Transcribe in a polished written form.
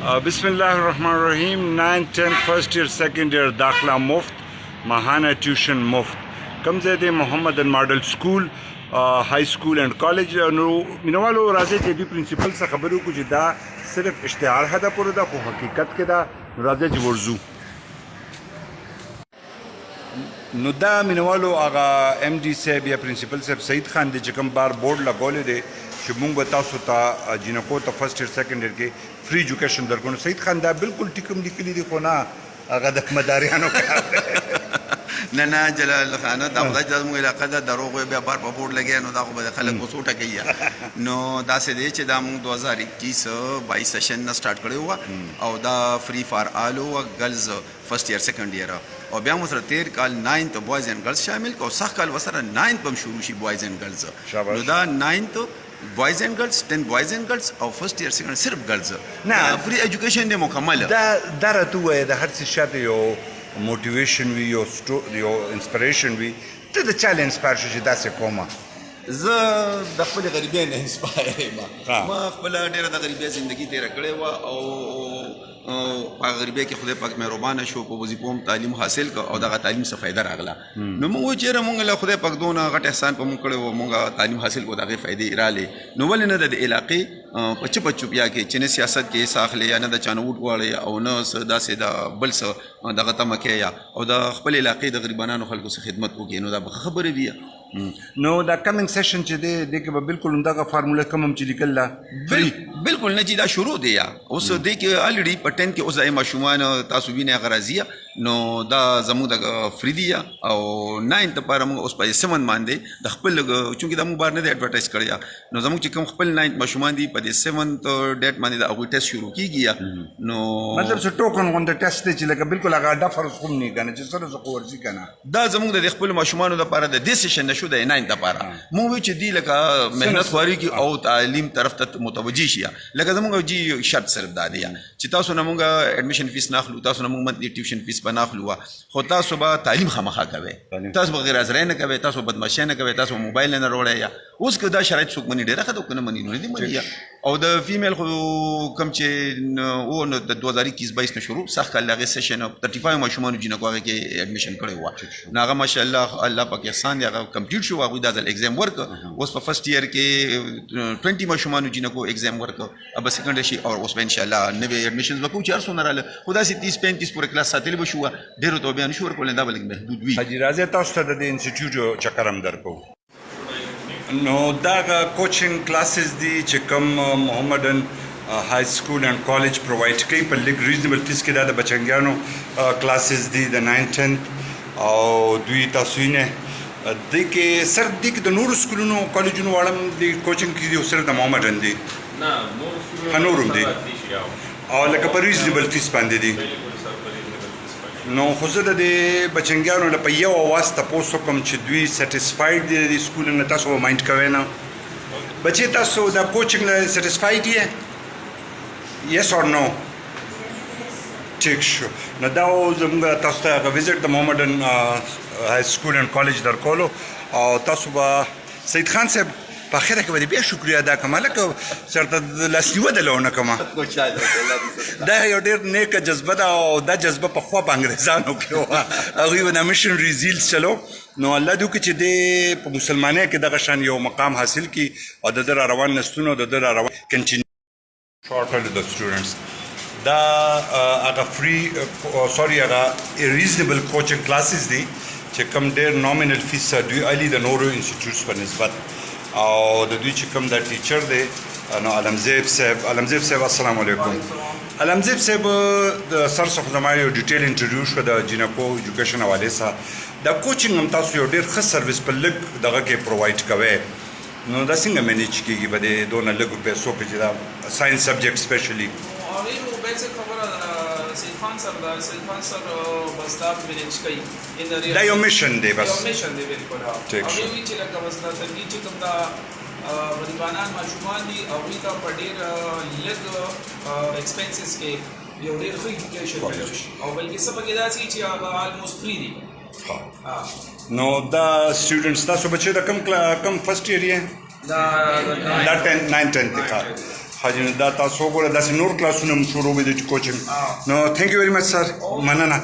بسم الله الرحمن الرحیم 9 10 فرسٹ ایئر سیکنڈ ایئر داخلہ مفت ماہانہ ٹیوشن مفت کم زید محمد ماڈل اسکول ہائی اسکول اینڈ کالج نو مینوالو راځي چې دوی پرنسپل څخه خبرو کو چې دا صرف اشتهار هدا پورې دا خو حقیقت کې دا راځي چې ورزو نو دا مینوالو هغه ایم ډي صاحب یا پرنسپل صاحب سعید خان دی چې کوم بار بورډ لګولې دی چې مونږ به تاسو ته جینکو ته فرسٹ ایئر سیکنډ ایئر کې فری ایجوکیشن درکو. سعید خان دا بالکل ټیکم لیکلي دي خو نه هغه د مداریانو کار دی. نه جلال خانه دا خدای ته موږ علاقه دا دروغ بیا بار په بورډ لګیا نو دا خو به خلک وسوټه کوي نو دا څه دی چې دا موږ 2021-22 سیشن نه سٹارټ کړی و او دا فری فار آل او گرلز فرسٹ ایئر سیکنډ ایئر او بیا موږ سره 13 کال 9th بوائز اینڈ گرلز شامل کو سخت کال وسره 9th بم شروع شي بوائز اینڈ گرلز نو دا 9th بوائز اینڈ گرلز 10 بوائز اینڈ گرلز او فرسٹ ایئر سیکنډ صرف گرلز نه فری ایجوکیشن دی مکمل دا درته وای د هر څه شاته یو موټیویشن وی یو انسپریشن وی ته د چیلنج انسپایر شې داسې کومه زه د خپل غریبۍ نه انسپایر یم ما خپل ډېره د غریبۍ زندگی تېره کړې وه او په غریبۍ کې خدای پاک مهربانه شو په وظیفو هم تعلیم حاصل کړ او دغه تعلیم څه فایده راغله نو موږ وایو چېرې موږ له خدای پاک دونه غټ احسان په موږ کړی و موږ تعلیم حاصل کړو د هغې فایدې راغلې نو ولې نه د علاقې په چوپه چوپیا کې چې نه سیاست کې حصه اخلې یا نه د چا نه ووټ غواړې او نه څه داسې د بل څه دغه تمه کې یا او د خپل علاقې د غریبانو خلکو څخه خدمت وکړي نو دا به خبرې وي نو دا کمنګ سیشن چې دی دې کې به بالکل همدغه فارموله کوم هم چې لیکل ده بالکل نه چې دا شروع دی یا اوس دې کې الریډي په 10 کې اوس د ماشومان تاسو وینئ هغه راځي نو دا زموږ د فری دی او 9th لپاره موږ اوس په 7 باندې د خپل چونکې دا موږ بار نه دی اډورټایز کړی نو زموږ چې کوم خپل 9th ماشومان دي په 7th ډیټ باندې د هغوی ټیسټ شروع کېږي نو مطلب څه ټوکن غونډه ټیسټ دی چې لکه بالکل هغه ډفرز هم نه کنه چې سره زه ورځي کنه دا زموږ د خپل ماشومانو لپاره د دې سیشن نشو د 9th لپاره موږ وی چې دی لکه مهنت خواري کی او تعلیم طرف ته متوجي شي لکه زموږ جی شرط صرف دا دی چې تاسو نه موږ اډمیشن فیس نه اخلو تاسو نه موږ منتلی ټیوشن فیس بناخلو خو تاسو به تعلیم خامخا کوئ تاسو به غیر حاضرۍ نه کوئ تاسو بدمعشۍ نه کوئ تاسو موبایل نه راوړئ یا اوس که دا شرایط څوک مني ډېره ښه ده که نه مني نو نه دي مني او د فیمیل خو کوم چې و نو د 2021-22 نه شروع سخت کال هغې سیشن 35 ماشومانو جینکو هغې کې اډمیشن کړی وه نو هغه ماشاءالله الله پاک احسان دی هغه کمپلیټ شو هغوی دا ځل ایګزام ورکړه اوس په فرسٹ ایئر کې 20 ماشومانو جینکو ایګزام ورکړه اب سیکنډ شي او اوس به انشاءالله نوې اډمیشنز به کوو چې هر څومره راله خو داسې 30-35 پورې کلاس ساتلی به شو ډېرو ته بیا نشو ورکولی دا به لږ محدود وي حاجي راځئ تاسو ته د دې انسټیټیوټ چکر هم درکوو نو دا کوچنګ کلاسز دي چې کوم محمدن های سکول اینڈ کالج پرووایډ کوي په لږ ریزنیبل فیس کې دا د بچنګیانو کلاسز دي د 9-10 او دوی تاسو یې دې کې صرف دې کې د نورو سکولونو کالجونو واړه د کوچنګ کې دي او صرف د محمدن دي نه نور هم دي او لکه په ریزنیبل فیس باندې دي نو خو زه د دې بچنګیانو له په یو اواز تپوس وکړم چې دوی سیټسفاید دي د سکول نه تاسو مایند کوئ نه بچې تاسو د کوچنګ نه سیټسفاید یې یس اور نو ټیک شو نو دا زموږ تاسو ته هغه وزټ د محمدن های سکول اینډ کالج درکولو او تاسو به سعید خان صاحب په اخره کې به بیا شکریه ادا کوم لکه چېرته لاسنیوه دله ونه کومه دا یو ډېر نیکه جذبه ده او دا جذبه پخوا په انګریزانو کې وه هغوی به د مشنري زیلز چلو نو الله دې وکړي چې دې په مسلمانۍ کې دغه شان یو مقام حاصل کړي او د ده را روان نسلونه او د ده را روان کنټینیو شارټل د سټوډنټس دا هغه فری سوري هغه ریزنیبل کوچنګ کلاسز دي چې کوم ډېر نامینل فیس دوی علي د نورو انسټیټیوټس په نسبت او د دوی چې کوم دا ټیچر دی نو علمزیب صاحب السلام علیکم علمزیب صاحب د سر څخه زما یو ډیټیل انټرویو شوه د جینکو ایجوکیشن حوالې سره دا کوچنګ هم تاسو یو ډېر ښه سروس په لږ دغه کې پرووایډ کوئ نو دا څنګه مینیج کېږي به د دونه لږو پیسو کې چې دا ساینس سبجیکټ سپیشلي هغې نو بیسک خبره سعید خان سر دا سعید خان سر بس دا مینیج کوي دا یو میشن دی بس یو میشن دی بالکل هغې وایي چې لکه بس دا ترکي چې کوم دا غریبانان ماشومان دي هغوی ته په ډېر لږ ایکسپنسز کې یو ډېر ښه ایجوکیشن ملو شي او بلکې څه پکې داسې چې هغه آلموسټ فری دي نو دا سټوډنټس تاسو بچې د کم فرسٹ ایئر یې دا 9-10 دی حاجی نو دا تاسو وګوره داسې نور کلاسونه هم شروع به دي کوچنګ نو ثانک یو ویری مچ سر مننه